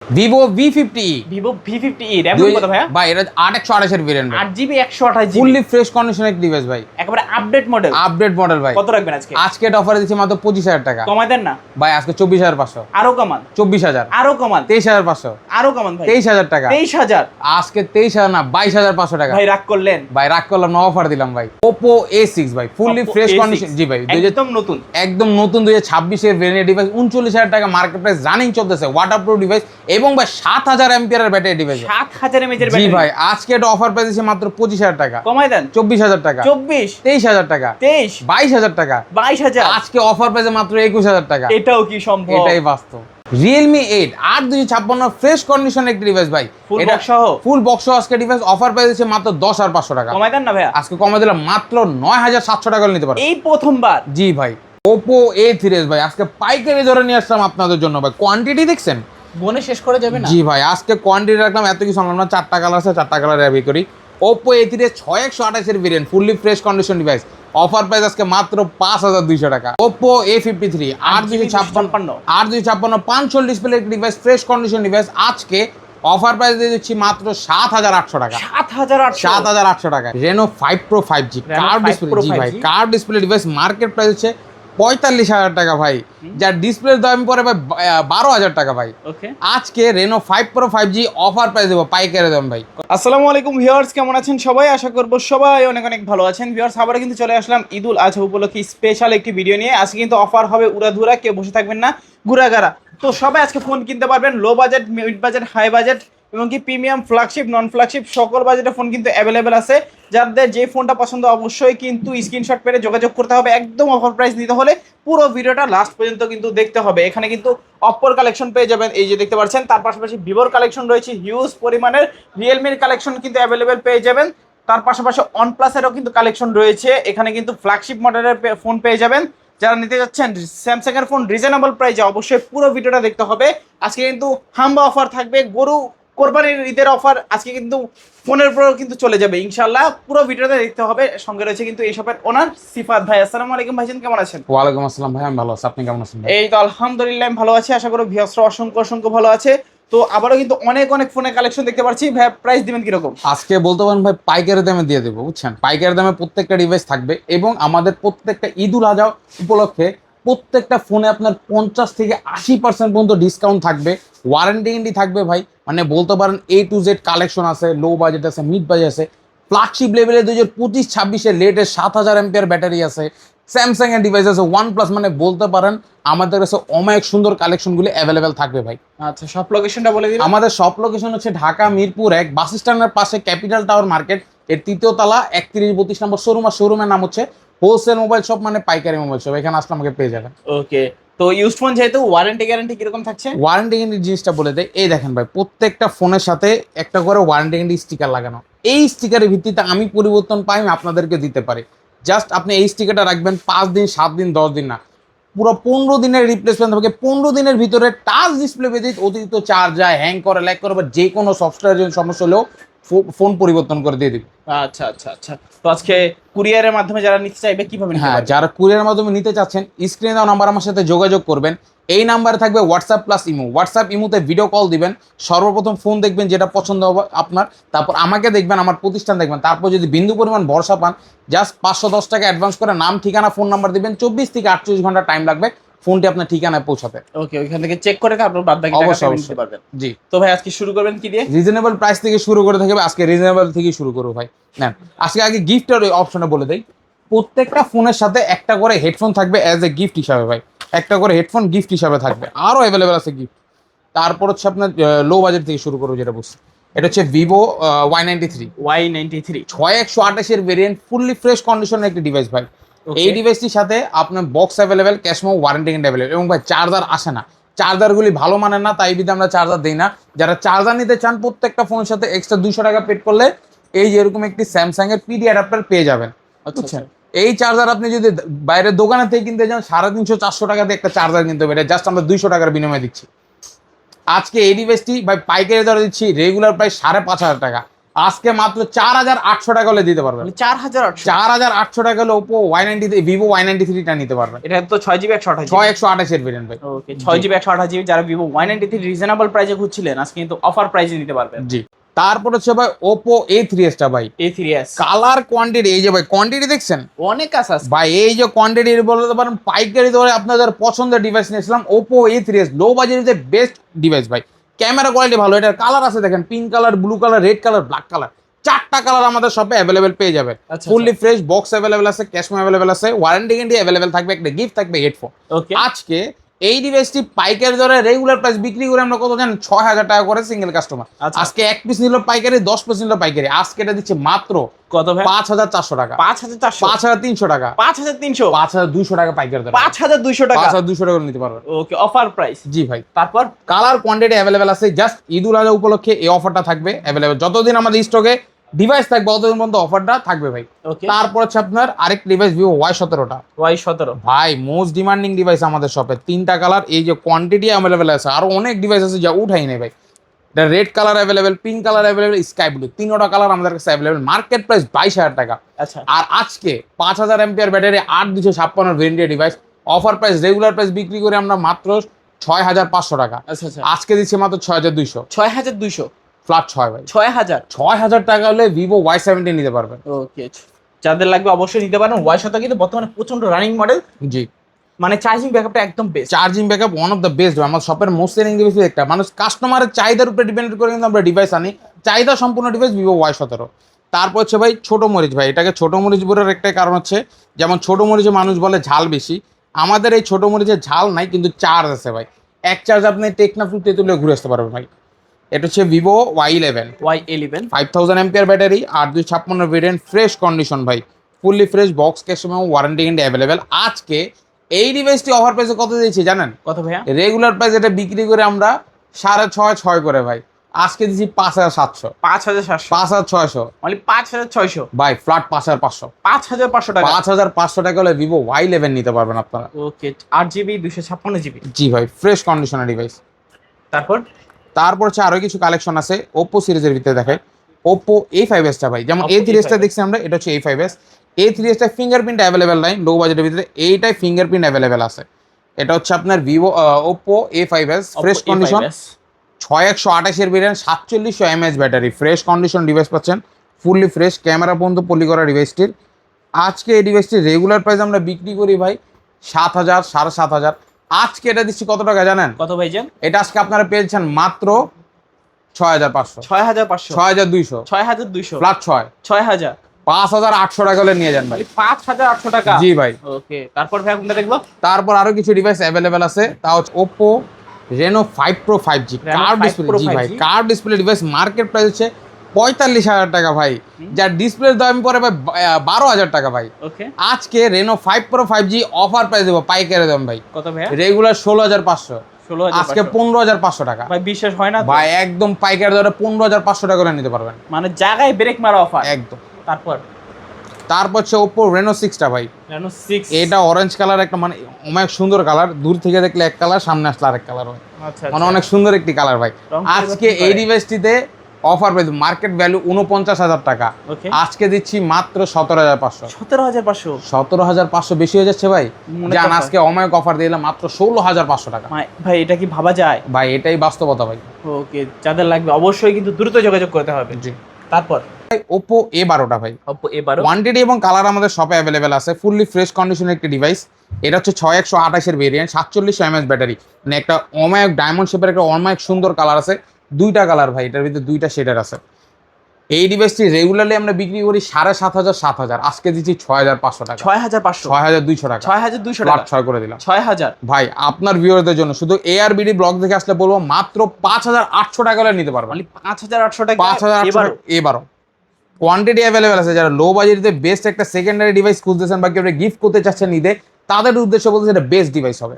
Vivo V50e, Vivo V50e RAM কত ভাইয়া? ভাই এটা 8/128 এর variant, 8GB 128GB, fully fresh কন্ডিশনের ডিভাইস ভাই, একেবারে আপডেট মডেল। আপডেট মডেল ভাই। কত রাখবেন আজকে? আজকে এটা অফারে দিচ্ছি মাত্র 25,000 টাকা। কমাই দেন না ভাই আজকে 24,500, আরো কমান, 24,000, আরো কমান, 23,500, আরো কমান ভাই, 23,000 টাকা। 23,000 আজকে 23,000 না 22,500 টাকা। ভাই রাগ করলেন? ভাই রাগ করলাম না, অফার দিলাম ভাই। Oppo A6 ভাই, fully Oppo fresh A6 condition. জি ভাই, একদম নতুন, একদম নতুন 2026 এর ভেরিয়েন্ট ডিভাইস, 39,000 টাকা মার্কেট প্রাইস রানিং চলতেছে, ওয়াটারপ্রুফ ডিভাইস এবং ভাই 7,000 এর ব্যাটারি ডিভাইস। 7,000 mAh এর জি ব্যাটারি ভাই, আজকে এটা অফার প্রাইস দিচ্ছে মাত্র 25,000 টাকা। কমাই দেন 24,000 টাকা, 24, 23,000 টাকা, 23, 22,000 টাকা। 22,000 আজকে অফার প্রাইসে মাত্র 21,000 টাকা। এটাও কি সম্ভব? এটাই বাস্তব। Realme 8 8/256 ফ্রেশ কন্ডিশন একটি ডিভাইস ভাই, ফুল এটা বক্স সহ, ফুল বক্স সহ আজকে ডিভাইস অফার প্রাইস দিচ্ছে মাত্র 10,500 টাকা। কমাই দেন না ভাইয়া? আজকে কমে দিলাম মাত্র 9,700 টাকা নিতে পারবেন এই প্রথমবার। জি ভাই। Oppo A3s ভাই আজকে পাইকারি ধরে নিয়ে আসলাম আপনাদের জন্য ভাই। কোয়ান্টিটি দেখছেন, বনে শেষ করে যাবে না। জি ভাই আজকে কোয়ান্টিটি রাখলাম, এত কিছু আনলাম না। 4টা কালার আছে, 4টা কালার অ্যাভি করি। Oppo A3s 6128 এর variant, fully fresh condition device, offer price আজকে মাত্র 5,200 টাকা। Oppo A53 8/256 512 ডিসপ্লে একটি ডিভাইস, ফ্রেশ কন্ডিশন ডিভাইস, আজকে অফার প্রাইস দিয়ে দিচ্ছি মাত্র 7,800 টাকা। 7,800 টাকা। Reno 5 Pro 5G curve display, জি ভাই curve display device, market price হচ্ছে 45,000 টাকা ভাই, যার ডিসপ্লের দাম পরে ভাই 12,000 টাকা ভাই। ওকে, আজকে Reno 5 Pro 5G offer price দেবো পাইকারি দাম ভাই। আসসালামু আলাইকুম ভিউয়ার্স, কেমন আছেন সবাই? আশা করব সবাই অনেক অনেক ভালো আছেন। ভিউয়ার্স, আবারও কিন্তু চলে আসলাম ঈদুল আজহা উপলক্ষে স্পেশাল একটি ভিডিও নিয়ে। আজকে কিন্তু অফার হবে উড়াধুরা, কেউ বসে থাকবেন না ঘুরাগারা। তো সবাই আজকে ফোন কিনতে পারবেন, low budget, mid budget, high budget এবং কি প্রিমিয়াম, ফ্ল্যাগশিপ, নন ফ্ল্যাগশিপ সকল বাজেটের ফোন কিন্তু অ্যাভেলেবেল আছে। যাদের যে ফোনটা পছন্দ অবশ্যই কিন্তু স্ক্রিনশট পেরে যোগাযোগ করতে হবে। একদম অফার প্রাইস নিতে হলে পুরো ভিডিওটা লাস্ট পর্যন্ত কিন্তু দেখতে হবে। এখানে কিন্তু অপ্পোর কালেকশন পেয়ে যাবেন, এই যে দেখতে পাচ্ছেন। তার পাশাপাশি ভিভোর কালেকশন রয়েছে হিউজ পরিমাণের, রিয়েলমির কালেকশন কিন্তু অ্যাভেলেবেল পেয়ে যাবেন। তার পাশাপাশি OnePlus-এরও কিন্তু কালেকশন রয়েছে। এখানে কিন্তু ফ্ল্যাগশিপ মডেলের ফোন পেয়ে যাবেন। যারা নিতে যাচ্ছেন স্যামসাং এর ফোন রিজনেবল প্রাইসে, অবশ্যই পুরো ভিডিওটা দেখতে হবে। আজকে কিন্তু হাম্বা অফার থাকবে, গরু কোরবানির ঈদের অফার আজকে কিন্তু ফোনের উপরও কিন্তু চলে যাবে ইনশাআল্লাহ। পুরো ভিডিওটা দেখতে হবে। সঙ্গে রয়েছে কিন্তু এই শপের ওনার সিফাত ভাই। আসসালামু আলাইকুম ভাইজান, কেমন আছেন? ওয়ালাইকুম আসসালাম ভাই, আমি ভালো আছি, আপনি কেমন আছেন? এই তো আলহামদুলিল্লাহ আমি ভালো আছি। আশা করি ভিউয়ার্সরা অসংখ্য অসংখ্য ভালো আছে। তো আবারও কিন্তু অনেক অনেক ফোনের কালেকশন দেখতে পাচ্ছি। ভাই প্রাইস দিবেন কিরকম? আজকে বলতে পারেন ভাই পাইকারি দামে দিয়ে দেবো, বুঝছেন। পাইকারি দামে প্রত্যেকটা ডিভাইস থাকবে এবং আমাদের প্রত্যেকটা ঈদুল আজহা উপলক্ষে প্রত্যেকটা ফোনে আপনার 50 থেকে 80% পর্যন্ত ডিসকাউন্ট থাকবে, ওয়ারেন্টি থাকবে ভাই। মানে বলতে পারেন A to Z কালেকশন আছে, লো বাজেট আছে, মিড বাজেট আছে, ফ্ল্যাগশিপ লেভেলে 2025-26 লেটেস্ট 7,000 এমপিআর ব্যাটারি আছে, স্যামসাং এর ডিভাইস আছে, OnePlus, মানে বলতে পারেন আমাদের কাছে অনেক সুন্দর কালেকশনগুলি অ্যাভেলেবেল থাকবে ভাই। আচ্ছা, সব লোকেশনটা বলে দিন। আমাদের সব লোকেশন হচ্ছে ঢাকা মিরপুর 1 বাস স্ট্যান্ডের পাশে ক্যাপিটাল টাওয়ার মার্কেট এর 3য় তলা 31-32 নম্বর শোরুম। আর শোরুমের নাম হচ্ছে হোলসেল মোবাইল শপ, মানে পাইকারি মোবাইল শপ। এখানে আসলে আমাকে পেয়ে যাবেন। ওকে, তো ইউজ ফোন যেহেতু ওয়ারেন্টি গ্যারান্টি কিরকম থাকছে? ওয়ারেন্টি গ্যারান্টি জিনিসটা বলে দেয়, এই দেখেন ভাই প্রত্যেকটা ফোনের সাথে একটা করে ওয়ারেন্টি গ্যারান্টি স্টিকার লাগানো। এই স্টিকারের ভিত্তিতে আমি পরিবর্তন পাই, আমি আপনাদেরকে দিতে পারি। জাস্ট আপনি এই স্টিকারটা রাখবেন 5 দিন, 7 দিন, 10 দিন না, পুরো 15 দিনের রিপ্লেসমেন্ট হবে। 15 দিনের ভিতরে টাচ ডিসপ্লে ব্যতীত অতিরিক্ত চার্জ যায়, হ্যাং করে, ল্যাগ করে বা যে কোনো সফটওয়্যারের সমস্যা হলেও ফোন পরিবর্তন করে দিয়ে দিবে। আচ্ছা আচ্ছা আচ্ছা, তো আজকে কুরিয়ারের মাধ্যমে যারা নিতে চাইবে কিভাবে নিতে হ্যাঁ, পারবে? যারা কুরিয়ারের মাধ্যমে নিতে চাচ্ছেন স্ক্রিনে দেওয়া নাম্বার আমার সাথে যোগাযোগ করবেন। এই নাম্বারে থাকবে হোয়াটসঅ্যাপ প্লাস ইমো। হোয়াটসঅ্যাপ ইমোতে ভিডিও কল দিবেন, সর্বপ্রথম ফোন দেখবেন যেটা পছন্দ হবে আপনার, তারপর আমাকে দেখবেন, আমার প্রতিষ্ঠান দেখবেন, তারপর যদি বিন্দু পরিমাণ ভরসা পান জাস্ট 510 টাকা অ্যাডভান্স করে নাম, ঠিকানা, ফোন নাম্বার দিবেন। 24 থেকে 48 ঘন্টা টাইম লাগবে ফোনটি আপনার ঠিকানায় পৌঁছাতে। ওকে, ওইখান থেকে চেক করে তারপর বাদ বাকি টাকা অবশ্যই পেমেন্ট অবশ্যই দিতে পারবেন। জি। তো ভাই আজকে শুরু করবেন কি দিয়ে? রিজনেবল প্রাইস থেকে শুরু করে থাকবে, আজকে রিজনেবল থেকে শুরু করবো ভাই। নেন আজকে আগে গিফটের অপশনে বলে দেই। প্রত্যেকটা ফোনের সাথে একটা করে হেডফোন থাকবে অ্যাজ এ গিফট হিসাবে ভাই, একটা করে হেডফোন গিফট হিসাবে থাকবে। আরও অ্যাভেলেবেল আছে গিফট। তারপর হচ্ছে আপনার লো বাজেট থেকে শুরু করবো, যেটা বুঝছি এটা হচ্ছে ভিভো Y93 6128 এর ভেরিয়েন্ট, ফুললি ফ্রেশ কন্ডিশনের একটি ডিভাইস ভাই। এই ডিভাইসটির সাথে আপনার বক্স অ্যাভেলেবেল, ক্যাশমো, ওয়ারেন্টি অ্যাভেলেবেল এবং ভাই চার্জার আসে না। চার্জারগুলি ভালো মানের না, তাই বিধে আমরা চার্জার দিই না। যারা চার্জার নিতে চান প্রত্যেকটা ফোনের সাথে এক্সট্রা 200 টাকা পেড করলে এই যে এরকম একটি স্যামসাং এর PD অ্যাডাপ্টার পেয়ে যাবেন। বুঝছেন, এই চার্জার আপনি যদি বাইরের দোকানে থেকে কিনতে যান 350-400 টাকা দিয়ে একটা চার্জার কিনতে হবে, জাস্ট আমরা 200 টাকার বিনিময়ে দিচ্ছি। আজকে এই ডিভাইসটি ভাই পাইকারি দরে দিচ্ছি রেগুলার প্রাইস 5,500 টাকা। আজকে মাত্র 4800 টাকা হলে দিতে পারবেন। 4800 4800 টাকা হলে ওপো Y90 ভিভো Y93 টা নিতে পারবেন। এটা তো 6GB 128GB 6128 এর ভেরিয়েন্ট ভাই। ওকে 6GB 128GB যারা ভিভো Y93 রিজনেবল প্রাইসে খুঁজছিলেন আজকে কিন্তু অফার প্রাইসে নিতে পারবেন। জি, তারপর হচ্ছে ভাই ওপো A3s টা ভাই। A3s কালার কোয়ান্টিটি, এই যে ভাই কোয়ান্টিটি দেখছেন অনেক আছে আজকে। ভাই, এই যে কোয়ান্টিটি বলতে পারেন পাইকারি ধরে আপনাদের পছন্দের ডিভাইস নিয়েছিলাম ওপো A3s, লো বাজেটের বেস্ট ডিভাইস ভাই। ক্যামেরা কোয়ালিটি ভালো, এটার কালার আছে দেখেন, pink colour, blue colour, red colour, black colour, 4টা কালার আমাদের শপে অ্যাভেলেবেল পেয়ে যাবেন। আচ্ছা, ফুললি ফ্রেশ বক্স অ্যাভেলেবেল আছে, ক্যাশমো অ্যাভেলেবেল আছে, ওয়ারেন্টি গ্যারান্টি অ্যাভেলেবেল থাকবে, একটা গিফট থাকবে হেডফোন। ওকে আজকে এই ডিভাইসটি পাইকারি দরে রেগুলার প্রাইস বিক্রি করে আমরা কত জানেন? 6000 টাকা করে সিঙ্গেল কাস্টমার। আচ্ছা। আজকে এক পিস নিল পাইকারি, 10 পিস নিল পাইকারি, আজকে এটা দিচ্ছে মাত্র কত ভাই? 5400 টাকা, 5400 5300 টাকা, 5300 5200 টাকা পাইকারি দরে, 5200 টাকা 5200 টাকা নিতে পারবেন। ওকে অফার প্রাইস। জি ভাই। তারপর কালার কোয়ান্টিটি অ্যাভেলেবেল আছে, জাস্ট ঈদুল আজহা উপলক্ষে এই অফারটা থাকবে অ্যাভেলেবেল। যতদিন আমাদের স্টকে ডিভাইস থাকবে ততদিন পর্যন্ত অফারটা থাকবে ভাই। ওকে তারপর হচ্ছে আপনার আরেকটা ডিভাইস ভিভো Y17টা Y17 ভাই, মোস্ট ডিমান্ডিং ডিভাইস আমাদের শপে। 3টা কালার, এই যে কোয়ান্টিটি অ্যাভেলেবেল আছে, আরো অনেক ডিভাইস আছে যা উঠাই নেই ভাই। এটা red colour available, pink colour available, sky blue, 3টা কালার আমাদের কাছে অ্যাভেলেবেল। মার্কেট প্রাইস 22000 টাকা। আচ্ছা আর আজকে 5000 এমপিআর ব্যাটারি 8256 ভেরিয়েন্টের device, offer price regular price বিক্রি করে আমরা মাত্র 6500 টাকা, আচ্ছা আচ্ছা আজকে দিচ্ছি মাত্র 6200, 6200 ফ্ল্যাট 6 ভাই। 6000 টাকা হলে ভিভো Y70 নিতে পারবেন। ওকে যাদের লাগবে অবশ্যই নিতে পারেন। Y17 কিন্তু বর্তমানে প্রচন্ড রানিং মডেল, জি, মানে চার্জিং ব্যাকআপটা একদম best. Charging backup one of the best. আমার শপের মোস্ট সেলিং ডিভাইস একটা, মানুষ কাস্টমারের চাহিদার উপরে ডিপেন্ড করে কিন্তু আমরা ডিভাইস আনি। চাহিদা সম্পূর্ণ ডিভাইস ভিভো Y17। তারপর হচ্ছে ভাই ছোট মরিচ ভাই, এটাকে ছোট মরিচ বলার একটাই কারণ হচ্ছে, যেমন ছোট মরিচে মানুষ বলে ঝাল বেশি, আমাদের এই ছোট মরিচের ঝাল নাই কিন্তু চার্জ আছে ভাই। এক চার্জ আপনি টেকনাফ টু তেঁতুলিয়া ঘুরে আসতে পারবেন ভাই। এটা হচ্ছে Vivo Y11 5000 MPR battery, 8256 variant, fresh condition ভাই, ফুললি ফ্রেশ বক্স ক্যাশ এবং ওয়ারেন্টি গ্যারান্টি অ্যাভেলেবেল। আজকে এই ডিভাইসটি অফার প্রাইসে কত দিয়েছি জানেন? কত ভাইয়া? রেগুলার প্রাইস এটা বিক্রি করে আমরা 6.5 করে ভাই, আজকে দিচ্ছি 5700, 5700 5600 মানে 5600 ভাই, ফ্ল্যাট 5500, 5500 টাকা 5500 টাকা হলে ভিভো Y11 নিতে পারবেন আপনারা। ওকে 8GB 256GB। জি ভাই, ফ্রেশ কন্ডিশনের ডিভাইস। তারপর হচ্ছে আরো কিছু কালেকশন আছে ওপো সিরিজের ভিতরে দেখায়। ওপো A5s টা ভাই, যেমন Oppo A3s টা A5s দেখছি আমরা, এটা হচ্ছে A5s। A3s টা ফিঙ্গারপ্রিন্ট অ্যাভেলেবেল নাই লো বাজেটের ভিতরে, এইটাই ফিঙ্গারপ্রিন্ট অ্যাভেলেবেল আছে। এটা হচ্ছে আপনার Vivo Oppo A5s, fresh condition, 6128 এর variant, 4700 mAh battery, fresh condition device পাচ্ছেন, ফুললি ফ্রেশ ক্যামেরা পর্যন্ত পলি করা ডিভাইসটির। আজকে এই ডিভাইসটির রেগুলার প্রাইস আমরা বিক্রি করি ভাই 7000, 7500। আজকে এটা দিচ্ছি কত টাকা জানেন? কত ভাইজান? এটা আজকে আপনারা পেয়েছেন মাত্র 6500, 6500 6200, 6200 ফ্ল্যাট 6, 6000 5800 টাকা হলে নিয়ে যান ভাই। 5800 টাকা। জি ভাই। ওকে তারপর ভাই কোনটা দেখবো? তারপর আরো কিছু ডিভাইস অ্যাভেলেবেল আছে, তা হচ্ছে Oppo Reno 5 Pro 5G Reno curve 5 display. Pro জি ভাই, 5G curve display device, market price হচ্ছে 45000 টাকা ভাই, যার ডিসপ্লের দাম পরে ভাই 12000 টাকা ভাই। ওকে আজকে Reno 5 Pro 5G offer price দেবো পাইকারি দাম ভাই, কত ভাইয়া? রেগুলার 16500, 16500 আজকে 15500 টাকা ভাই। বিশ্বাস হয় না তো? ভাই, একদম পাইকারি দরে 15500 টাকা করে নিতে পারবেন, মানে জায়গায় ব্রেক মারা অফার একদম। তারপর হচ্ছে Oppo Reno 6 টা ভাই, Reno 6 এটা অরেঞ্জ কালার, একটা মানে অনেক সুন্দর কালার, দূর থেকে দেখলে এক কালার, সামনে আসলে আরেক কালার হয়, আচ্ছা মানে অনেক সুন্দর একটি কালার ভাই। রং আজকে পরিবর্তন এই করে। ডিভাইসটিতে অফার পেয়ে মার্কেট ভ্যালু 49000 টাকা, ওকে আজকে দিচ্ছি মাত্র 17500। 17500 17500 বেশি হয়ে যাচ্ছে ভাই, মনে জান তো হয়। আজকে অমায়িক অফার দিলাম মাত্র 16500 টাকা ভাই, এটা কি ভাবা যায়? ভাই, এটাই বাস্তবতা ভাই। ওকে যাদের লাগবে অবশ্যই কিন্তু দ্রুত যোগাযোগ করতে হবে। জি। তারপর Oppo A12 টা ভাই, Oppo A12 কোয়ান্টিটি এবং কালার আমাদের শপে অ্যাভেলেবেল আছে, ফুললি ফ্রেশ কন্ডিশনের একটি ডিভাইস। এটা হচ্ছে 6128 এর ভেরিয়েন্ট, 4700 mAh ব্যাটারি, মানে একটা অমায়িক ডায়মন্ড শেপের একটা অমায়িক সুন্দর কালার আছে, 2টা কালার ভাই, এটার ভিতরে 2টা শেডার আছে। এই ডিভাইসটি রেগুলারলি আমরা বিক্রি করি 7500, 7000, আজকে দিচ্ছি 6500 টাকা, 6500 6200 টাকা, 6200 ফ্ল্যাট টাকা 6 করে দিলাম 6000 ভাই। আপনার ভিউয়ারদের জন্য শুধু ARBD ব্লগ দেখে আসলে বলবো মাত্র 5800 টাকা হলে নিতে পারবেন, মানে 5800 টাকা 5800 এবারও কোয়ান্টিটি অ্যাভেলেবেল আছে। যারা লো বাজেটে বেস্ট একটা সেকেন্ডারি ডিভাইস খুঁজতেছেন বা কেউ গিফট করতে চাচ্ছেন ঈদে, তাদের উদ্দেশ্যে বলতে এটা বেস্ট ডিভাইস হবে।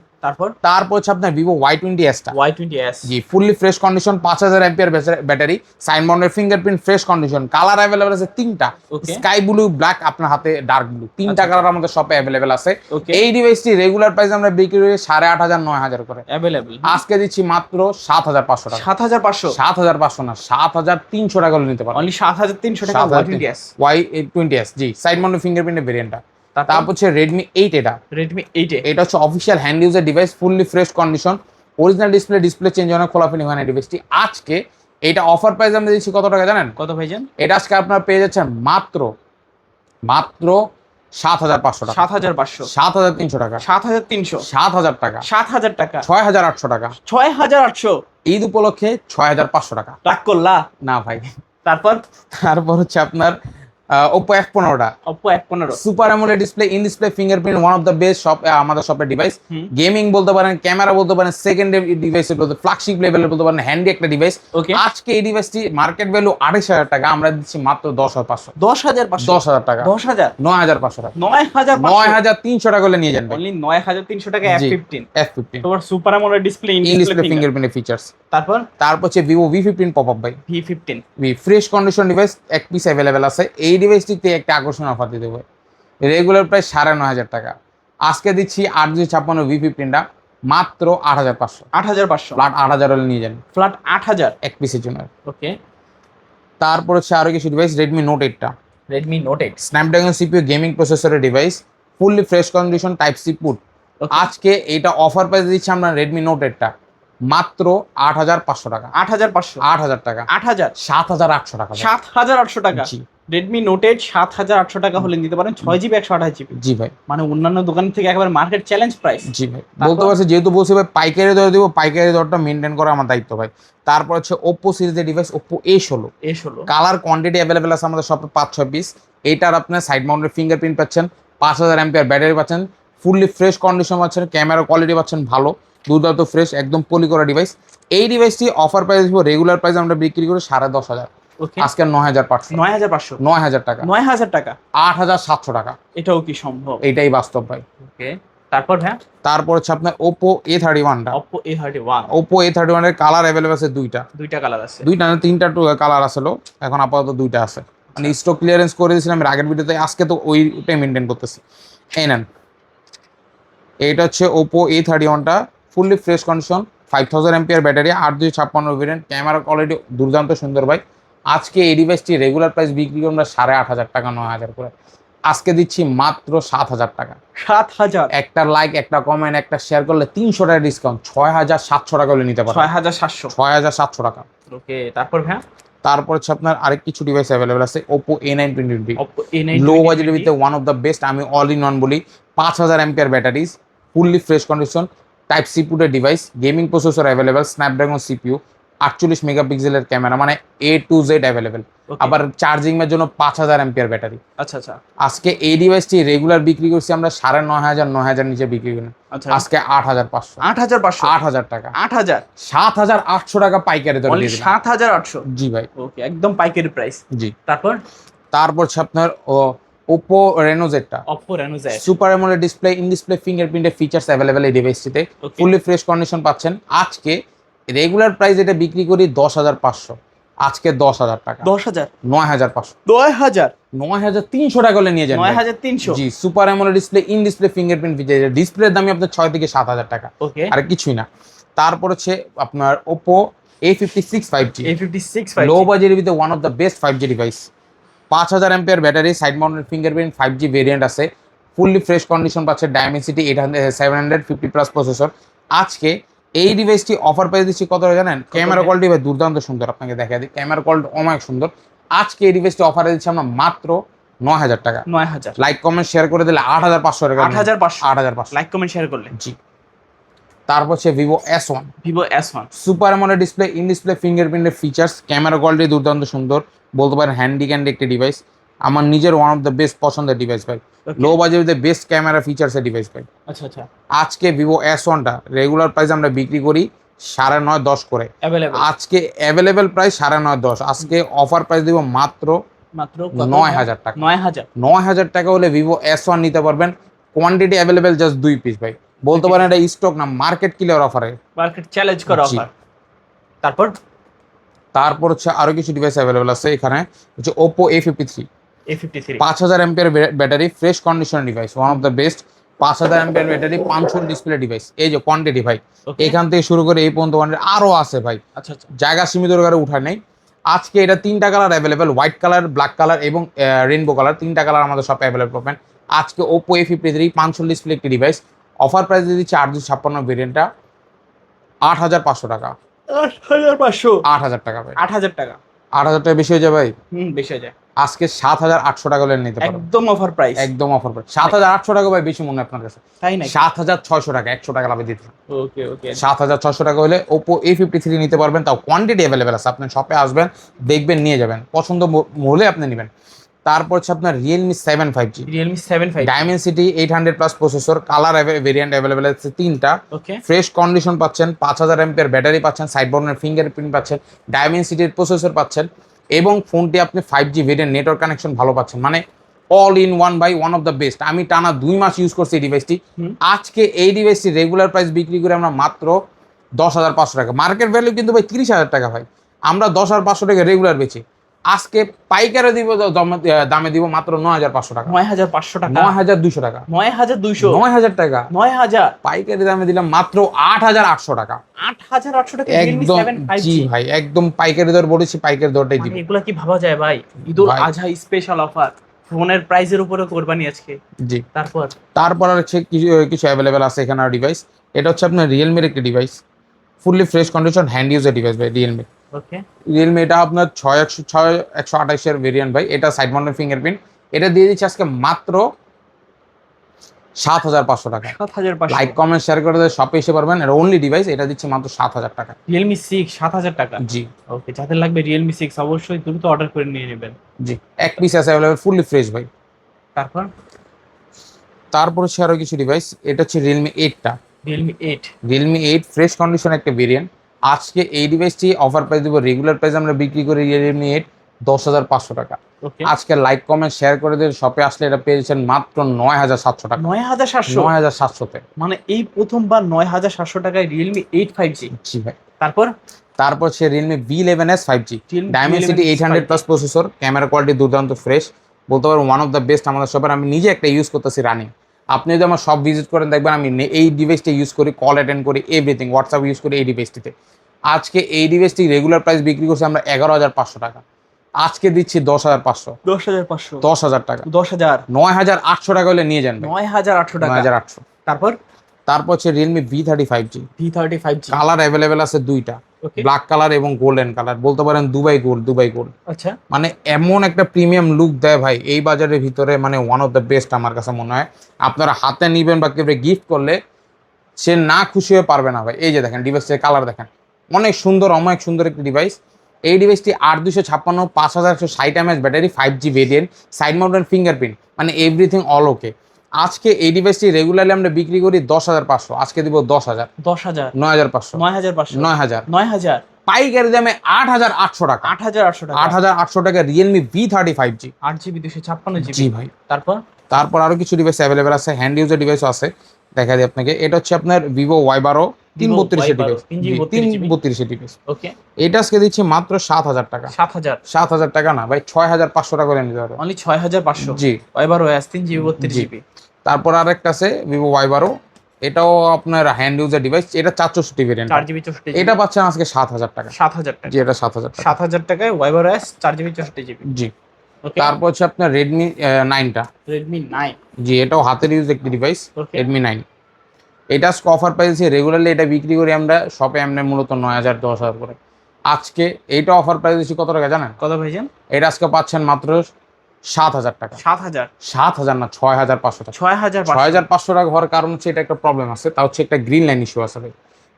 তারপর হচ্ছে আপনার ভিভো Y20s টা। Y20s, জি, fully fresh condition, 5000 MPR battery, সাইন বন্ডের fingerprint, fresh condition, colour available আছে তিনটা, Okay. স্কাই ব্লু, ব্ল্যাক, আপনার হাতে ডার্ক ব্লু, তিনটা কালার আমাদের শপে অ্যাভেলেবেল আছে। Okay. এই ডিভাইসটি রেগুলার প্রাইস আমরা বিক্রি করি 8500 9000 করে, অ্যাভেলেবল আজকে দিচ্ছি মাত্র 7500 টাকা। 7500, 7500 না, 7300 টাকা হলে নিতে পারেন। অনলি 7300 টাকা Y20s। Y20s, জি, সাইড মাউন্টেড ফিঙ্গারপ্রিন্টের ভেরিয়েন্টটা। তারপর তারপর হচ্ছে Redmi 8, Redmi 8 এ এটা হচ্ছে official hand user device, fully fresh condition, original display change হয় না, খোলাফিনি হয় না ডিভাইসটি। আজকে এটা অফার প্রাইস আমরা দিচ্ছি কত টাকা জানেন? কত ভাইজান? এটা আজকে আপনারা পেয়ে যাচ্ছেন মাত্র 7500 টাকা, 7500, 7300 টাকা, 7300, 7000 টাকা, 7000 টাকা, 6800 টাকা, 6800। ঈদ উপলক্ষে 6500 টাকা। রাগ করলা? না ভাই। তারপর হচ্ছে আপনার Oppo F15 টা, Oppo F15, super AMOLED display, in display fingerprint, one of the best shop আমাদের শপের ডিভাইস। হুম। গেমিং বলতে পারেন, ক্যামেরা বলতে পারেন, সেকেন্ড ডিভাইস বলতে, ফ্ল্যাগশিপ লেভেলের বলতে পারেন, হ্যান্ডি একটা ডিভাইস। ওকে। আজকে এই ডিভাইসটি মার্কেট ভ্যালু 28500 টাকা, আমরা দিচ্ছি মাত্র 10500, 10500, 10000 টাকা, 10000, 9500 টাকা, 9500, 9300 টাকা করে নিয়ে যান ভাই। অনলি 9300 টাকা জি, F15। F15 তোমার super AMOLED display, in in display display ফিঙ্গারপ্রিন্টের ফিচার্স। তারপর হচ্ছে Vivo V15 পপআপ ভাই, V15। ফ্রেশ কন্ডিশন ডিভাইস, এক পিস অ্যাভেলেবেল আছে। এই ডিভাইসটিতে একটা আকর্ষণীয় অফার দিতে হবে, রেগুলার প্রাইস 9500 টাকা, আজকে দিচ্ছি 856 V15 টা মাত্র 8500, 8500, ফ্ল্যাট 8000 হলে নিয়ে যান ফ্ল্যাট 8000। এক পিসের জন্য। ওকে। তারপর হচ্ছে আরো কিছু ডিভাইস, Redmi Note 8 টা, Redmi Note 8, Snapdragon CPU gaming প্রসেসরের device, fully fresh condition, type C port. Okay. আজকে এটা অফার প্রাইস দিচ্ছি আমরা Redmi Note 8 টা মাত্র 8500 টাকা, 8500, 8000 টাকা, 8000, 7800 টাকা। 7800 টাকা। জি Redmi Note 8 7800 টাকা হলে নিতে পারেন, 6GB 128GB। জি ভাই, মানে অন্যান্য দোকানের থেকে একেবারে মার্কেট চ্যালেঞ্জ প্রাইস। জি ভাই, বলতে পারছি যেহেতু বলছি ভাই পাইকারি দরে দিব, পাইকারি দরটা মেনটেন করা আমার দায়িত্ব ভাই। তারপর হচ্ছে Oppo সিরিজের device, Oppo A16, A16, colour quantity available আছে আমাদের শপে 5-6 পিস। এইটার আপনার সাইড মাউন্টেড ফিঙ্গারপ্রিন্ট পাচ্ছেন, 5000 এমপিআর ব্যাটারি পাচ্ছেন, ফুললি ফ্রেশ কন্ডিশন পাচ্ছেন, ক্যামেরা কোয়ালিটি পাচ্ছেন ভালো, দুর্দান্ত ফ্রেশ, একদম পলি করা ডিভাইস। এই ডিভাইসটি অফার প্রাইস দিব, রেগুলার প্রাইস আমরা বিক্রি করি 10500, ওকে, আজকে 9500, 9500, 9000 টাকা, 9000 টাকা। 8700 টাকা। এটাও কি সম্ভব? এইটাই বাস্তব ভাই। ওকে। তারপর হ্যাঁ, তারপর হচ্ছে আপনার Oppo A31 টা, Oppo A31, Oppo A31 এর কালার অ্যাভেলেবল আছে দুইটা, দুইটা কালার আছে। দুইটা না তিনটা কালার আসলো, এখন আপাতত দুইটা আছে, মানে স্টক ক্লিয়ারেন্স করে দিয়েছিলাম এর আগের ভিডিওতে, আজকে তো ওইটাই মেনটেন করতেছি। এই নেন, এইটা হচ্ছে Oppo A31 টা, fully fresh condition, 5000 MPR battery, 8256 variant, camera quality দুর্দান্ত সুন্দর ভাই। আজকে এই ডিভাইসটি রেগুলার প্রাইস বিক্রি করি আমরা 8500 টাকা, 9000 করে, আজকে দিচ্ছি মাত্র 7000 টাকা। 7000, একটা লাইক, একটা কমেন্ট, একটা শেয়ার করলে 300 টাকা ডিসকাউন্ট, 6700 টাকা হলে নিতে পারেন, 6700। 6700 টাকা। ওকে। তারপর হ্যাঁ, তারপর হচ্ছে আপনার আরেক কিছু ডিভাইস অ্যাভেলেবল আছে, Oppo A920, Oppo A9, low বাজেটের ভিতরে ওয়ান অফ দ্য বেস্ট, আমি অল ইন ওয়ান বলি, 5000 MPR batteries, fully fresh condition, type C পুটের device, gaming processor available, Snapdragon CPU, 48 মেগাপিক্সেলের ক্যামেরা, মানে A to Z অ্যাভেলেবেল, আবার charging এর জন্য 5000 এমপিআর ব্যাটারি। আচ্ছা আচ্ছা আজকে এই ডিভাইসটি রেগুলার বিক্রি করছি আমরা 9500, 9000 নিচে বিক্রি করি না, আচ্ছা। আজকে 8500, 8500, 8000 টাকা, 8000, 7800 টাকা পাইকারি দরে অনলি দিয়ে দিলাম। 7800। জি ভাই, ওকে, একদম পাইকারি প্রাইস। জি। তারপর তারপর হচ্ছে আপনার Oppo Reno Z টা, Oppo Reno Z, super AMOLED display, in display ফিঙ্গারপ্রিন্টের ফিচার্স অ্যাভেলেবেল এই ডিভাইসটিতে, Okay. ফুললি ফ্রেশ কন্ডিশন পাচ্ছেন। আজকে রেগুলার প্রাইস এটা বিক্রি করি 10500, আজকে 10000 টাকা, 10000, 9500, 9000, 9300 টাকা হলে নিয়ে যান ভাই। 9300। জি, super AMOLED display, in display fingerprint feature, ডিসপ্লের দামই আপনার 6 থেকে 7000 টাকা, ওকে। আর কিছুই না। তারপর হচ্ছে আপনার Oppo A56 5G, A56 লো 5G, বাজেটের ভিতরে one of the best 5G device, 5000 MPR battery, side mounted fingerprint, 5G variant আছে, ফুললি ফ্রেশ কন্ডিশন পাচ্ছে, ডায়মেনসিটি 750 প্লাস প্রসেসর। আজকে এই ডিভাইসটি অফার পেয়ে দিচ্ছি কত জানেন? ক্যামেরা কোয়ালিটি ভাই দুর্দান্ত সুন্দর, আপনাকে দেখা দিই, ক্যামেরা কোয়ালিটি অনেক সুন্দর। আজকে এই ডিভাইসটি অফারে দিচ্ছি আমরা মাত্র 9000 টাকা। 9000, লাইক কমেন্ট শেয়ার করে দিলে 8500 টাকা, 8500, 8500। লাইক কমেন্ট শেয়ার করলে। জি। তারপর হচ্ছে Vivo S1, Vivo S1, super AMOLED display, in display ফিঙ্গারপ্রিন্টের ফিচার্স, ক্যামেরা কোয়ালিটি দুর্দান্ত সুন্দর, বলতে পারেন হ্যান্ডি ক্যান্ডি একটি ডিভাইস, আমার নিজের ওয়ান অফ দ্য বেস্ট পছন্দের ডিভাইস ভাই, Okay. লো বাজেটে বেস্ট ক্যামেরা ফিচার্সের ডিভাইস ভাই। আচ্ছা আচ্ছা, আজকে Vivo S1 টা রেগুলার প্রাইস আমরা বিক্রি করি 9.5-10 করে, अवेलेबल আজকে অ্যাভেলেবেল প্রাইস 9.5-10, আজকে অফার প্রাইস দিব মাত্র মাত্র 9000 টাকা। 9000, 9000 টাকা হলে Vivo S1 নিতে পারবেন, কোয়ান্টিটি অ্যাভেলেবেল জাস্ট 2 পিস ভাই, বলতে পারেন এটা স্টক না, মার্কেট ক্লিয়ার অফারে, মার্কেট চ্যালেঞ্জ করা জি। অফার। তারপর তারপর হচ্ছে আরো কিছু ডিভাইস অ্যাভেলেবেল আছে এখানে, হচ্ছে Oppo A53, A53 5000 MPR battery, fresh condition device, one of the best. 5000 MPR battery, 5 display device, এই যে কোয়ান্টিটি ভাই, Okay. এখান থেকে শুরু করে এই পর্যন্ত quantity আরো আছে ভাই, আচ্ছা আচ্ছা জায়গা সীমিত করে উঠায় নেই। আজকে এটা 3টা colour available, white colour, black colour এবং রেইনবো কালার, 3টা কালার আমাদের শপে অ্যাভেলেবেল পাবেন। আজকে Oppo A53 5 ডিসপ্লে একটি ডিভাইস, অফার প্রাইস দিয়ে দিচ্ছি 8256 ভেরিয়েন্টটা 8500 টাকা। 8500 8000 টাকা ভাই, 8000 টাকা। 8000 টাকা বেশি হয়ে যায় ভাই, বেশি হয়ে যায়। আজকে 7800 টাকা হলে নিতে পারবেন, একদম অফার প্রাইস। একদম অফার প্রাইস। 7800 টাকা ভাই বেশি মনে হয় আপনার কাছে? তাই নাকি? 7600 টাকা, 100 টাকা লাভে দিতে। ওকে ওকে 7600 টাকা হলে Oppo A53 নিতে পারবেন, তাও কোয়ান্টিটি অ্যাভেলেবেল আছে, আপনি শপে আসবেন, দেখবেন, নিয়ে যাবেন, পছন্দ হলে আপনি নেবেন। তারপর হচ্ছে আপনার Realme 7 5G, Realme 7 5G Dimensity 800 plus processor, colour variant available আছে 3টা, ওকে ফ্রেশ কন্ডিশন পাচ্ছেন, 5000 এমপিআর ব্যাটারি পাচ্ছেন, সাইড বাটনের ফিঙ্গারপ্রিন্ট পাচ্ছেন, ডায়মেনসিটির প্রসেসর পাচ্ছেন, এবং ফোনটি আপনি 5G ভেরিয়েন্ট নেটওয়ার্ক কানেকশন ভালো পাচ্ছেন, মানে all in one by one of the best. আমি টানা 2 মাস ইউজ করছি এই ডিভাইসটি। আজকে এই ডিভাইসটি রেগুলার প্রাইস বিক্রি করে আমরা মাত্র 10500 টাকা, মার্কেট ভ্যালু কিন্তু ভাই 30000 টাকা ভাই, আমরা 10500 টাকা রেগুলার বেচি। আজকে পাইকারে দিব, দামে দিব মাত্র 9500 টাকা, 9500 টাকা, 9200 টাকা, 9200, 9000 টাকা, 9000, পাইকারি দামে দিলাম মাত্র 8800 টাকা, 8800 টাকা Realme একদম। 7 5G। জি ভাই, একদম পাইকারি দর বলেছি, পাইকারি দরটাই দিব মানে এগুলা কি ভাবা যায় ভাই? ঈদুল ভাই। আজহা স্পেশাল অফার, ফোনের প্রাইসের উপরে কোরবানি আজকে। জি। তারপর তারপর আর হচ্ছে কিছু কিছু অ্যাভেলেবেল আছে এখানে ডিভাইস, এটা হচ্ছে আপনার রিয়েলমির একটি device, fully fresh condition hand user device ভাই, ওকে রিয়েলমি এটা আপনার 128 ভেরিয়েন্ট ভাই, এটা সাইড মাউন্টেড ফিঙ্গারপ্রিন্ট, এটা দিয়ে দিচ্ছে আজকে মাত্র 7500 টাকা। 7500, লাইক কমেন্ট শেয়ার করে শপে এসে পারবেন, এটা অনলি ডিভাইস, এটা দিচ্ছে মাত্র 7000 টাকা। Realme 6 7000 টাকা। জি ওকে, যাদের লাগবে Realme 6 অবশ্যই দ্রুত অর্ডার করে নিয়ে নেবেন। জি, এক পিস আছে অ্যাভেলেবেল, ফুললি ফ্রেশ ভাই। তারপর তারপর হচ্ছে আরো কিছু ডিভাইস, এটা হচ্ছে রিয়েলমি 8টা, Realme 8 রিয়েলমি 8 ফ্রেশ কন্ডিশন একটা ভেরিয়েন্ট। আজকে এই ডিভাইসটি অফার প্রাইস দেবো, রেগুলার প্রাইস আমরা বিক্রি করি রিয়েলমি 8 10500 টাকা। ওকে, আজকে লাইক কমেন্ট শেয়ার করে দিয়ে শপে আসলে এটা পেয়েছেন মাত্র 9700 টাকা, 9700, 9700-তে। মানে এই প্রথমবার 9700 টাকায় Realme 8 5G। জি ভাই। তারপর তারপর হচ্ছে Realme V11s 5G, Realme Dimensity V11s 800 plus processor, camera quality দুর্দান্ত ফ্রেশ, বলতে পারবো ওয়ান অফ দ্য বেস্ট আমাদের শপের। আমি নিজে একটা ইউজ করতেছি রানিং, আপনি যদি আমার শপ ভিজিট করেন দেখবেন আমি এই ডিভাইসটা ইউজ করি, কল অ্যাটেন্ড করি, এভরিথিং, হোয়াটসঅ্যাপ ইউজ করি এই ডিভাইসটিতে। আজকে এই ডিভাইসটি রেগুলার প্রাইস বিক্রি করছি আমরা 11500 টাকা, আজকে দিচ্ছি 10500, 10500, 10000 টাকা, 10000, 9800 টাকা হলে নিয়ে যান ভাই, 9800 টাকা। 9800। তারপর তারপর হচ্ছে Realme V30 5G, V30 5G। Colour available আছে 2টা, ওকে, ব্ল্যাক কালার এবং গোল্ডেন কালার, বলতে পারেন দুবাই গোল্ড। আচ্ছা মানে এমন একটা প্রিমিয়াম লুক দেয় ভাই এই বাজারের ভিতরে, মানে ওয়ান অফ দ্য বেস্ট আমার কাছে মনে হয়। আপনারা হাতে নিবেন বা কেউ গিফট করলে সে না খুশি হয়ে পারবে না ভাই। এই যে দেখেন ডিভাইসের কালার দেখেন, অনেক সুন্দর, অনেক সুন্দর একটি ডিভাইস। এই ডিভাইসটি 8256, 5160 mAh battery, 5G variant, side mounted fingerprint, মানে এভরিথিং অল ওকে। আজকে এই ডিভাইসটি রেগুলারলি আমরা বিক্রি করি 10500, আজকে দিব 10000, 10000, 9500, 9500, 9000, 9000, পাইকারি দামে 8800 টাকা, 8800 টাকা, 8800 টাকা Realme V30 5G। 8GB 256GB। জি ভাই। তারপর আরো কিছু ডিভাইস অ্যাভেলেবেল আছে, হ্যান্ড ইউজার ডিভাইসও আছে, দেখা দিই আপনাকে। এটা হচ্ছে আপনার ভিভো Y12 332 ডিভাইস, 332 ডিভাইস। ওকে, এটা আজকে দিচ্ছি মাত্র 7000 টাকা, 7000, 7000 টাকা না ভাই, 6500 টাকা করে নিতে পারবে। অনলি 6500। জি। এবার OS 3GB 32GB। তারপর আরেকটা আছে ভিভো Y12, এটাও আপনার হ্যান্ড ইউজার ডিভাইস, এটা 464 ভেরিয়েন্ট, 4GB 64GB। এটা পাচ্ছেন আজকে 7000 টাকা। 7000 টাকা। জি, এটা 7000 টাকা। 7000 টাকায় এবার OS 4GB 64GB। জি। ওকে, তারপর হচ্ছে আপনার রেডমি 9টা, Redmi 9। জি, এটাও হাতের ইউজ একটি ডিভাইস, ওকে, রেডমি 9। এটা অফার প্রাইসে রেগুলারলি এটা বিক্রি করি আমরা শপে আমরা মূলত 9000 10000 করে। আজকে এইটা অফার প্রাইস দিচ্ছি কত টাকা জানেন? কত ভাইজান? এটা আজকে পাচ্ছেন মাত্র 7000 টাকা। 7000, 7000 না, 6500 টাকা। 6500। 6500 টাকা হওয়ার কারণ হচ্ছে এটা একটা প্রবলেম আছে, তা হচ্ছে একটা গ্রিন লাইন ইস্যু আছে ভাই,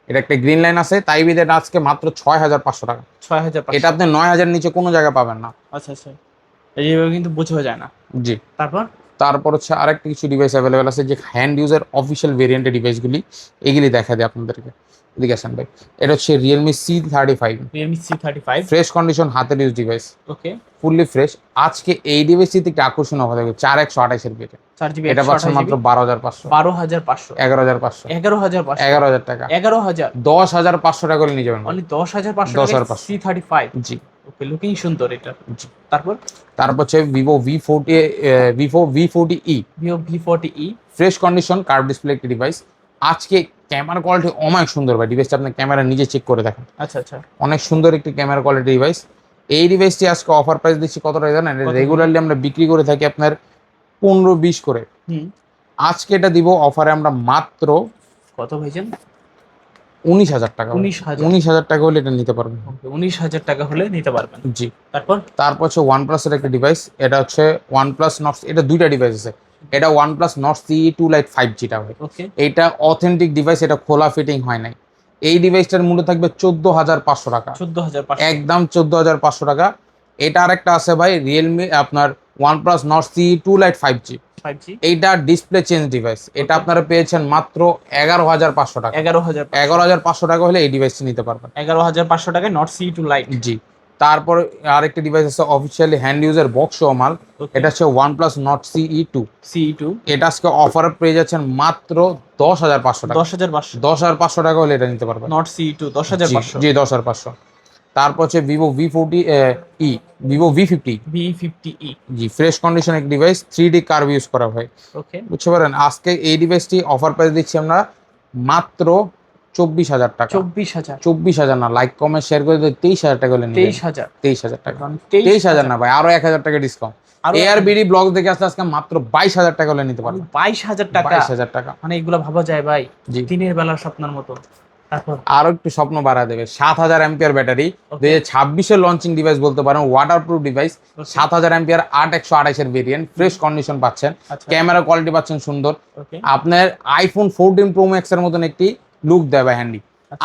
এটা একটা গ্রিন লাইন আছে, তাই বিদে আজকে মাত্র 6500 টাকা। 6500। এটা আপনি 9000 নিচে কোনো জায়গায় পাবেন না। আচ্ছা আচ্ছা, এইভাবে কিন্তু বোঝা যায় না। জি। তারপর তারপর হচ্ছে আরেকটা কিছু ডিভাইস অ্যাভেলেবেল আছে যে হ্যান্ড ইউজার অফিসিয়াল ভেরিয়েন্টের ডিভাইসগুলি, এগুলি দেখা দেয় আপনাদেরকে। এদিকে আসেন ভাই, এটা হচ্ছে Realme C35, Realme C35 fresh condition হাতের use device, okay fully fresh. আজকে এই ডিভাইসটিতে একটি আকর্ষণ অফার থাকবে 4128 ভেরিয়েন্ট, 4GB এটা পাচ্ছেন মাত্র 12500, 12500 11500, 11500 11000 টাকা, 11000 10500 টাকা করে নিয়ে যাবেন ভাই। অনলি 10500 10500 C35 জি ওকে লুকিং সুন্দর এটা। জি। তারপর তারপর হচ্ছে Vivo V40e, Vivo V40e fresh condition curve display একটি ডিভাইস। আজকে ক্যামেরা কোয়ালিটি অনেক সুন্দর ভাই, ডিভাইসটা আপনি ক্যামেরা নিজে চেক করে দেখেন, আচ্ছা আচ্ছা অনেক সুন্দর একটি ক্যামেরা কোয়ালিটি ডিভাইস। এই ডিভাইসটি আজকে অফার প্রাইস দিচ্ছি কত টাকা জানেন? কত? রেগুলারলি আমরা বিক্রি করে থাকি আপনার 15-20 করে, হুম আজকে এটা দিব অফারে আমরা মাত্র কত ভাইজান? 19000 টাকা। 19000 19000 টাকা হলে এটা নিতে পারবেন। ওকে 19000 টাকা হলে নিতে পারবেন। জি। তারপর হচ্ছে OnePlus এর একটা ডিভাইস, এটা হচ্ছে OnePlus Nord, এটা দুইটা ডিভাইস আছে, এটা OnePlus Nord CE2 Lite 5G টা ভাই। ওকে এটা অথেন্টিক ডিভাইস, এটা খোলা ফিটিং হয় নাই। এই ডিভাইসটার মূল্য থাকবে 14500 টাকা, 14500 একদম 14500 টাকা। এটা আরেকটা আছে ভাই রিয়েলমি আপনার OnePlus Nord CE2 Lite 5G, 5G এইটা ডিসপ্লে চেঞ্জ ডিভাইস, এটা আপনারা পেয়েছেন মাত্র 11500 টাকা। 11500 11500 টাকা হলে এই ডিভাইসটি নিতে পারবেন। 11500 টাকায় Nord CE2 Lite জি। তারপর আরেকটা ডিভাইস আছে অফিসিয়ালি হ্যান্ড ইউজার বক্স ও মাল, Okay. এটা হচ্ছে OnePlus Nord CE2, CE2 এটা আজকে অফারে পেয়ে যাচ্ছেন মাত্র 10500 টাকা। 10500 10500 টাকা হলে এটা নিতে পারবেন। Nord CE2 10500 জি 10500। তারপর হচ্ছে Vivo V40e, Vivo V50, V50e জি ফ্রেশ কন্ডিশন এক ডিভাইস, 3D কার্ভ ইউজ করা হয়, ওকে বুঝতে পারেন। আজকে এই ডিভাইসটি অফার প্রাইস দিচ্ছি আমরা মাত্র 24000 টাকা। 24000 24000 না, লাইক কমেন্ট শেয়ার করে দিলে 23000 টাকা হলে নিয়ে 23000 23000 টাকা। 23000 না ভাই, আরো 1000 টাকা ডিসকাউন্ট। আরো এআরবিডি ব্লগ দেখে আসলে আজকে মাত্র 22000 টাকা হলে নিতে পারবেন। 22000 টাকা 22000 টাকা। মানে এগুলো ভাবা যায় ভাই জি। দিনের বেলার স্বপ্নের মতো। তারপর আরো একটু স্বপ্ন বাড়া দেবে, 7000 অ্যাম্পিয়ার ব্যাটারি, Okay. 2026 এর লঞ্চিং ডিভাইস বলতে পারেন, ওয়াটারপ্রুফ ডিভাইস, 7000 অ্যাম্পিয়ার 8128 এর ভেরিয়েন্ট, ফ্রেশ কন্ডিশন পাচ্ছেন, আচ্ছা ক্যামেরা কোয়ালিটি পাচ্ছেন সুন্দর, ওকে আপনার আইফোন 14 প্রো ম্যাক্স এর মতন একটি লুক দেবে হ্যান্ডি।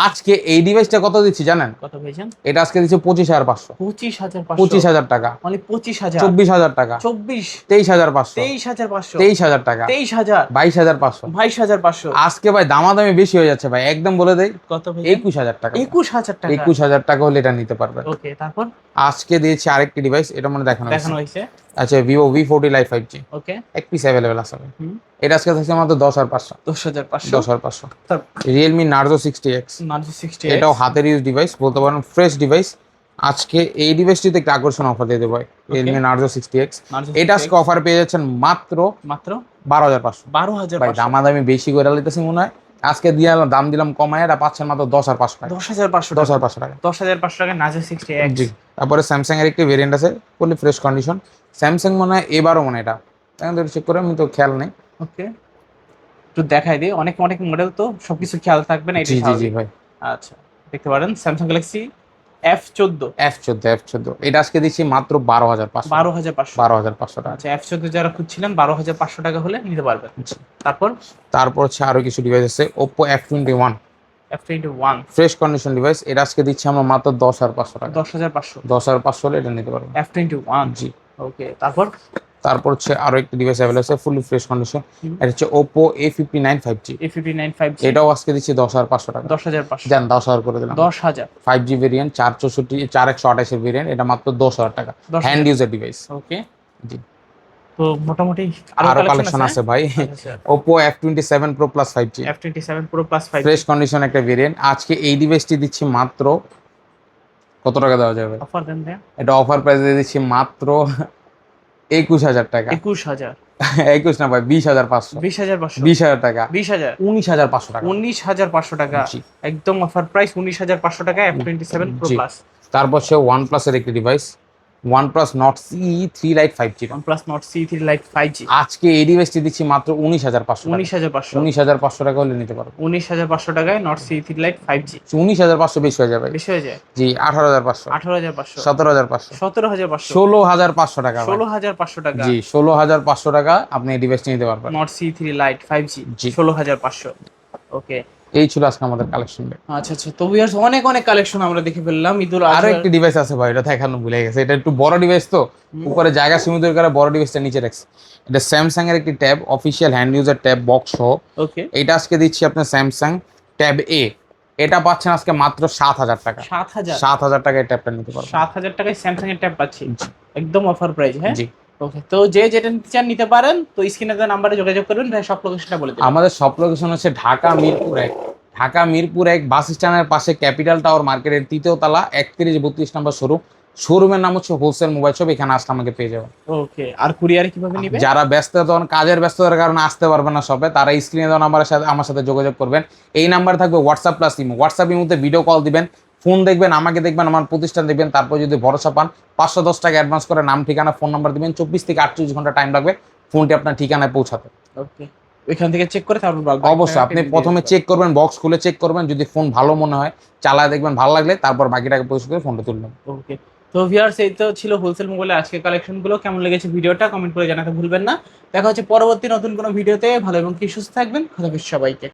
আজকে এই ডিভাইসটা কত দিচ্ছি জানেন? কত ভাইজান? এটা আজকে দিচ্ছে 25500, 25500 25000 টাকা, মানে 25000 24000 টাকা, 24 23500, 23500 23000 টাকা, 23000 22500। 22500 আজকে ভাই দামাদামি বেশি হয়ে যাচ্ছে ভাই, একদম বলে দেই কত ভাই? 21000 টাকা। 21000 টাকা 21000 টাকা হলে এটা নিতে পারবেন। ওকে তারপর আজকে দিয়েছি আরেকটি ডিভাইস, এটা মনে দেখানো দেখানো হয়েছে। হয়েছে আচ্ছা ভিভো V40 Lite 5G, ওকে এক পিস অ্যাভেলেবেল আছে ভাই। হুম এটা আজকে থাকছে মাত্র 10500, 10500 10500। তারপর রিয়েলমি Narzo 60X, Narzo 60 এটাও হাতের ইউজ ডিভাইস বলতে পারেন, ফ্রেশ ডিভাইস। আজকে এই ডিভাইসটিতে একটা আকর্ষণ অফার দিয়ে দেবো ভাই, রিয়েলমি Narzo 60X, Narzo এটা 60X আজকে অফার পেয়ে যাচ্ছেন মাত্র মাত্র 12500। ভাই 12500 দামাদামি বেশি করে লিতেছি মনে হয়, আজকে দিয়ে দাম দিলাম কমায়, এটা পাচ্ছেন মাত্র 10500 টাকা। 10500 টাকা 10500 টাকা। 10500 টাকা Narzo 60X জি। তারপরে স্যামসাং এর একটি ভেরিয়েন্ট আছে ফুলি ফ্রেশ কন্ডিশন, স্যামসাং মনে হয় এবারও মনে হয় এটা, এখন তো চেক করে আমি তো খেয়াল নেই। ওকে একটু দেখাই দিই, অনেক অনেক মডেল তো সবকিছু খেয়াল থাকবে না, এটা জি জি জি স্বাভাবিক। ভাই। আচ্ছা দেখতে পারেন স্যামসাং গ্যালাক্সি F14 F14 এটা আজকে দিচ্ছি মাত্র 12500, 12500 12500 টাকা। আচ্ছা F14 যারা খুঁজছিলেন 12500 টাকা হলে নিতে পারবেন। জি। তারপর তারপর হচ্ছে আরো কিছু ডিভাইস আছে, Oppo F21, F21 fresh condition device, এটা আজকে দিচ্ছি আমরা মাত্র 10500 টাকা। 10500 10500 হলে এটা নিতে পারবেন। F21 জি। ওকে তারপর তারপর হচ্ছে আরো একটি ডিভাইস অ্যাভেলেবল আছে ফুলি ফ্রেশ কন্ডিশন, হুম। এটা হচ্ছে Oppo A59 5G, A59 5G এটাও আজকে দিচ্ছি 10500 টাকা। 10500 জান 10000 করে দিলাম। 10000 5G ভেরিয়েন্ট 4128 এর ভেরিয়েন্ট, এটা মাত্র 10000 টাকা, 10,000 হ্যান্ড ইউজার ডিভাইস। ওকে জি। তো মোটামুটি আরো কালেকশন আছে ভাই, আচ্ছা Oppo F27 Pro Plus 5G, F27 Pro Plus 5G fresh condition একটা ভেরিয়েন্ট। আজকে এই ডিভাইসটি দিচ্ছি মাত্র কত টাকা দেওয়া যাবে? অফার দেন ভাই এটা অফার প্রাইস দিয়ে দিচ্ছি মাত্র 21000 টাকা। 21000 21 না ভাই, 20500, 20500 20000 টাকা, 20000 19500 টাকা। 19500 টাকা জি। একদম অফার প্রাইস 19500 টাকা F27 Pro জি। Plus তারপর সে OnePlus এর একটি device, OnePlus Nord CE3 Lite 5G, OnePlus Nord CE3 Lite 5G আজকে এই ডিভাইসটি দিচ্ছি মাত্র 19500 টাকা। 19500 19500 টাকা হলে নিতে পারবো। 19500 টাকায় Nord CE3 Lite 5G 19500 বেশি হয়ে যাবে। বেশি হয়ে যায়। জি 18500, 18500 17500, 17500 16500 টাকা ভাই। 16500 টাকা জি 16500 টাকা আপনি এই ডিভাইসটি নিতে পারবেন। Nord CE3 Lite 5G জি। 16500 ওকে এই ছিল আজকে আমাদের কালেকশন। আচ্ছা আচ্ছা, তো ভিউয়ার্স অনেক অনেক কালেকশন আমরা দেখে ফেললাম ঈদুল আরো আজহার। একটি ডিভাইস আছে ভাই, এটা দেখানো ভুলে গেছে, এটা একটু বড় ডিভাইস তো, উপরে জায়গা সীমিত করে বড় ডিভাইসটা নিচে রাখছি। এটা স্যামসাং এর একটি tab, official hand user tab box সহ। ওকে, এটা আজকে দিচ্ছি আপনার স্যামসাং ট্যাব এ, এটা পাচ্ছেন আজকে মাত্র 7,000 টাকা। 7,000, 7,000 টাকায় ট্যাবটা নিতে পারবেন। 7,000 টাকায় স্যামসাং এর ট্যাব পাচ্ছি, একদম অফার প্রাইস। হ্যাঁ, জি। ওকে, তো যে যেটা নিতে চান নিতে পারেন, তো স্ক্রিনে দেওয়া নাম্বারে যোগাযোগ করবেন। ভাই সব লোকেশনটা বলে দেবেন। আমাদের সব লোকেশন হচ্ছে ঢাকা মিরপুর 1, ঢাকা মিরপুর 1 বাস স্ট্যান্ডের পাশে ক্যাপিটাল টাওয়ার মার্কেটের 3য় তলা 31-32 নম্বর শোরুম। শোরুমের নাম হচ্ছে হোলসেল মোবাইল শপ, এখানে আসলে আমাকে পেয়ে যাবেন। ওকে, আর কুরিয়ারে কিভাবে নিবে? যারা ব্যস্ত, তখন কাজের ব্যস্ততার কারণে আসতে পারবে না শপে, তারা স্ক্রিনে দেওয়া নাম্বারের সাথে আমার সাথে যোগাযোগ করবেন। এই নাম্বার থাকবে হোয়াটসঅ্যাপ প্লাস ইমো। হোয়াটসঅ্যাপ ইমোতে ভিডিও কল দিবেন, ফোন দেখবেন, আমাকে দেখবেন, আমার প্রতিষ্ঠান দেখবেন, তারপর যদি ভরসা পান 510 টাকা অ্যাডভান্স করে নাম ঠিকানা ফোন নাম্বার দিবেন। 24 থেকে 48 ঘন্টা টাইম লাগবে ফোনটি আপনার ঠিকানায় পৌঁছাতে। ওকে, ওইখান থেকে চেক করে তারপর অবশ্যই আপনি প্রথমে চেক করবেন, বক্স খুলে চেক করবেন, যদি ফোন ভালো মনে হয় চালায় দেখবেন, ভালো লাগলে তারপর বাকি টাকা পরিশোধ করে ফোনটা তুলবেন। ওকে, তো ভিউয়ার্স এই তো ছিল হোলসেল মোবাইলে আজকে কালেকশনগুলো। কেমন লেগেছে ভিডিওটা কমেন্ট করে জানাতে ভুলবেন না। দেখা হচ্ছে পরবর্তী নতুন কোনো ভিডিওতে। ভালো এবং কি সুস্থ থাকবেন। খোদা হাফেজ সবাইকে।